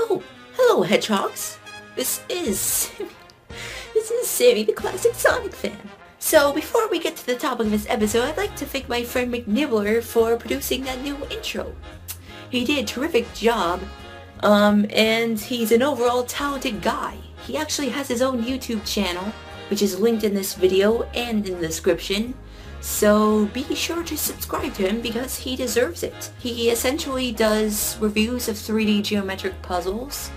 Hello, hedgehogs. This is Sammy, the classic Sonic fan. So before we get to the topic of this episode, I'd like to thank my friend McNibbler for producing that new intro. He did a terrific job, and he's an overall talented guy. He actually has his own YouTube channel, which is linked in this video and in the description. So be sure to subscribe to him because he deserves it. He essentially does reviews of 3D geometric puzzles,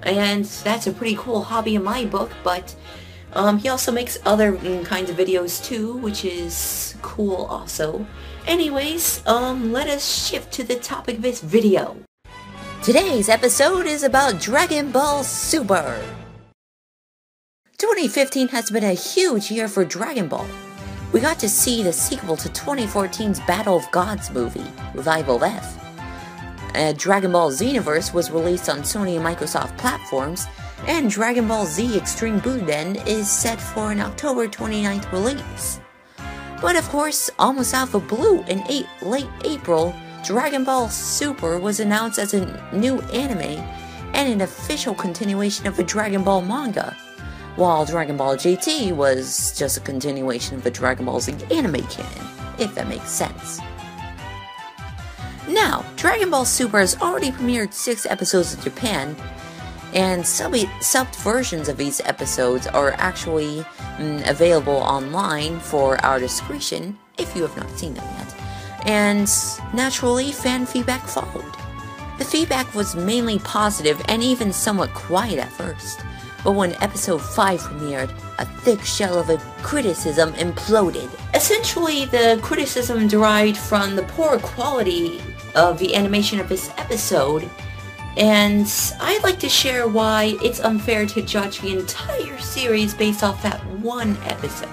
and that's a pretty cool hobby in my book, but he also makes other kinds of videos too, which is cool also. Anyways, let us shift to the topic of this video. Today's episode is about Dragon Ball Super. 2015 has been a huge year for Dragon Ball. We got to see the sequel to 2014's Battle of Gods movie, Revival F. Dragon Ball Xenoverse was released on Sony and Microsoft platforms, and Dragon Ball Z Extreme Butoden is set for an October 29th release. But of course, almost out of the blue in late April, Dragon Ball Super was announced as a new anime and an official continuation of the Dragon Ball manga, while Dragon Ball GT was just a continuation of the Dragon Ball Z anime canon, if that makes sense. Now, Dragon Ball Super has already premiered 6 episodes in Japan, and subbed versions of these episodes are actually available online for our discretion, if you have not seen them yet. And naturally, fan feedback followed. The feedback was mainly positive and even somewhat quiet at first. But when episode 5 premiered, a thick shell of criticism imploded. Essentially, the criticism derived from the poor quality of the animation of this episode, and I'd like to share why it's unfair to judge the entire series based off that one episode.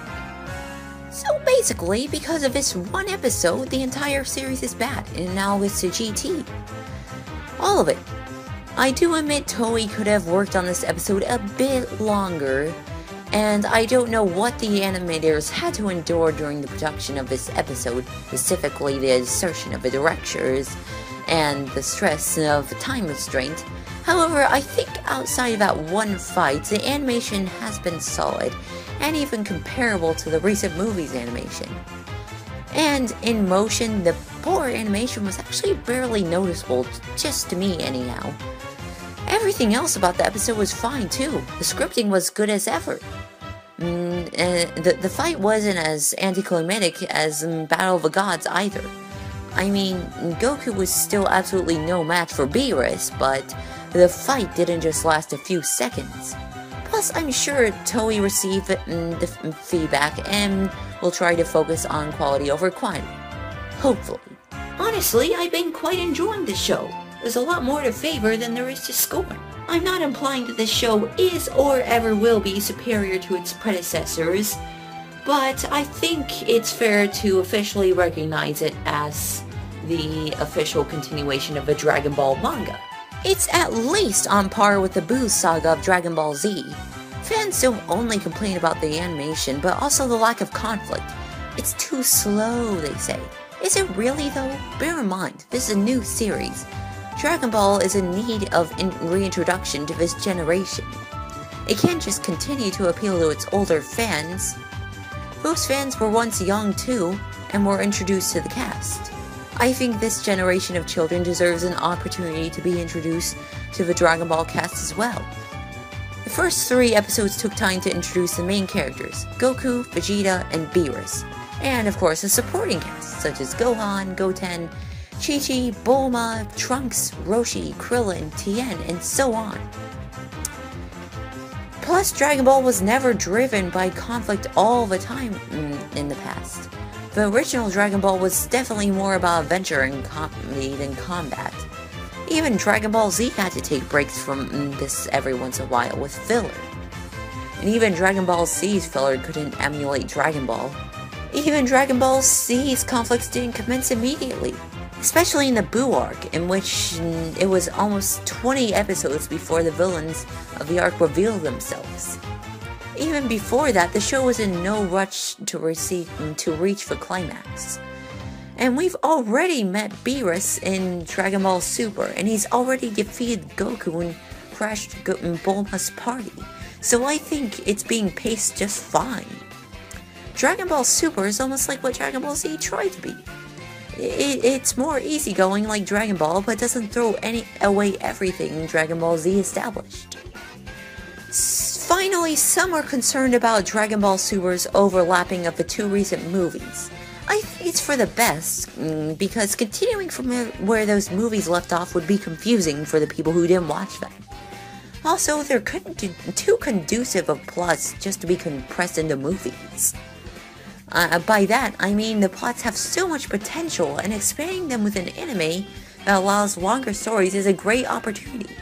So basically, because of this one episode, the entire series is bad, and now it's a GT. All of it. I do admit Toei could have worked on this episode a bit longer, and I don't know what the animators had to endure during the production of this episode, specifically the assertion of the directors and the stress of time restraint. However, I think outside of that one fight, the animation has been solid, and even comparable to the recent movie's animation. And in motion, the poor animation was actually barely noticeable, just to me anyhow. Everything else about the episode was fine too. The scripting was good as ever. The fight wasn't as anticlimactic as Battle of the Gods either. I mean, Goku was still absolutely no match for Beerus, but the fight didn't just last a few seconds. Plus, I'm sure Toei received the feedback and will try to focus on quality over quantity. Hopefully. Honestly, I've been quite enjoying the show. There's a lot more to favor than there is to scorn. I'm not implying that this show is or ever will be superior to its predecessors, but I think it's fair to officially recognize it as the official continuation of the Dragon Ball manga. It's at least on par with the Buu saga of Dragon Ball Z. Fans don't only complain about the animation, but also the lack of conflict. It's too slow, they say. Is it really though? Bear in mind, this is a new series. Dragon Ball is in need of reintroduction to this generation. It can't just continue to appeal to its older fans. Those fans were once young too, and were introduced to the cast. I think this generation of children deserves an opportunity to be introduced to the Dragon Ball cast as well. The first 3 episodes took time to introduce the main characters, Goku, Vegeta, and Beerus, and of course the supporting cast, such as Gohan, Goten, Chi-Chi, Bulma, Trunks, Roshi, Krillin, Tien, and so on. Plus, Dragon Ball was never driven by conflict all the time in the past. The original Dragon Ball was definitely more about adventure and comedy than combat. Even Dragon Ball Z had to take breaks from this every once in a while with filler. And even Dragon Ball Z's filler couldn't emulate Dragon Ball. Even Dragon Ball Z's conflicts didn't commence immediately. Especially in the Buu arc, in which it was almost 20 episodes before the villains of the arc revealed themselves. Even before that, the show was in no rush to reach the climax. And we've already met Beerus in Dragon Ball Super, and he's already defeated Goku and crashed Bulma's party. So I think it's being paced just fine. Dragon Ball Super is almost like what Dragon Ball Z tried to be. It's more easygoing like Dragon Ball, but doesn't throw away everything Dragon Ball Z established. Finally, some are concerned about Dragon Ball Super's overlapping of the two recent movies. I think it's for the best, because continuing from where those movies left off would be confusing for the people who didn't watch them. Also, they're too conducive of plots just to be compressed into movies. By that, I mean the plots have so much potential, and expanding them with an anime that allows longer stories is a great opportunity.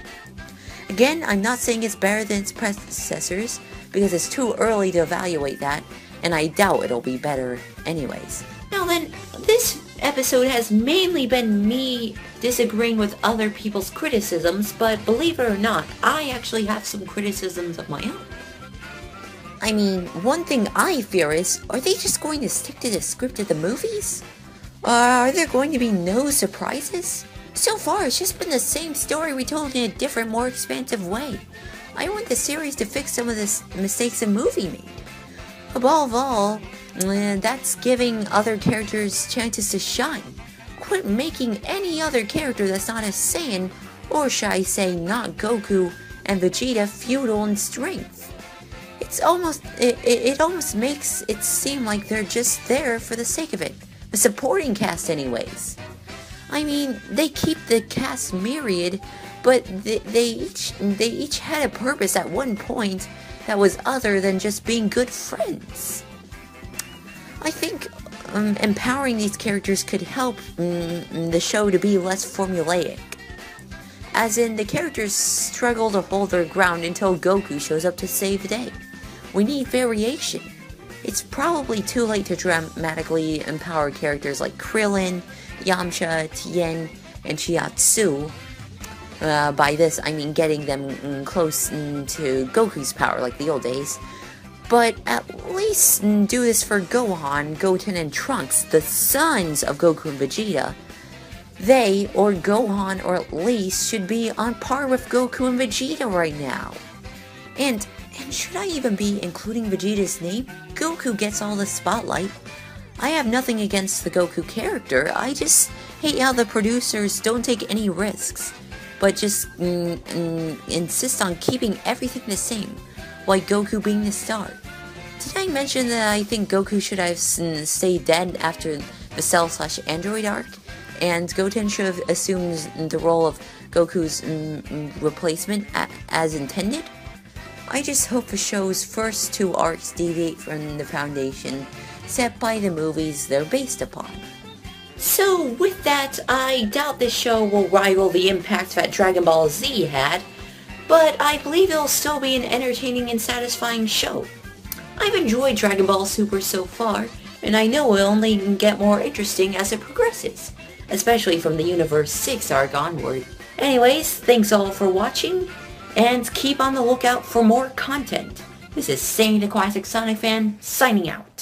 Again, I'm not saying it's better than its predecessors, because it's too early to evaluate that, and I doubt it'll be better anyways. Now then, this episode has mainly been me disagreeing with other people's criticisms, but believe it or not, I actually have some criticisms of my own. I mean, one thing I fear is, are they just going to stick to the script of the movies? Are there going to be no surprises? So far, it's just been the same story retold in a different, more expansive way. I want the series to fix some of the mistakes the movie made. Above all, that's giving other characters chances to shine. Quit making any other character that's not a Saiyan, or should I say not Goku and Vegeta, feudal in strength. It almost makes it seem like they're just there for the sake of it. The supporting cast anyways. I mean, they keep the cast myriad, but they each had a purpose at one point that was other than just being good friends. I think empowering these characters could help the show to be less formulaic. As in, the characters struggle to hold their ground until Goku shows up to save the day. We need variation. It's probably too late to dramatically empower characters like Krillin, Yamcha, Tien, and Chiatsu. By this, I mean getting them close to Goku's power like the old days. But at least do this for Gohan, Goten, and Trunks, the sons of Goku and Vegeta. They, or Gohan, or at least, should be on par with Goku and Vegeta right now. And should I even be including Vegeta's name? Goku gets all the spotlight. I have nothing against the Goku character, I just hate how the producers don't take any risks, but just insist on keeping everything the same, like Goku being the star. Did I mention that I think Goku should have stayed dead after the Cell/Android arc, and Goten should have assumed the role of Goku's replacement as intended? I just hope the show's first two arcs deviate from the foundation set by the movies they're based upon. So with that, I doubt this show will rival the impact that Dragon Ball Z had, but I believe it'll still be an entertaining and satisfying show. I've enjoyed Dragon Ball Super so far, and I know it'll only get more interesting as it progresses, especially from the Universe 6 arc onward. Anyways, thanks all for watching, and keep on the lookout for more content. This is Sammy the Classic Sonic Fan, signing out.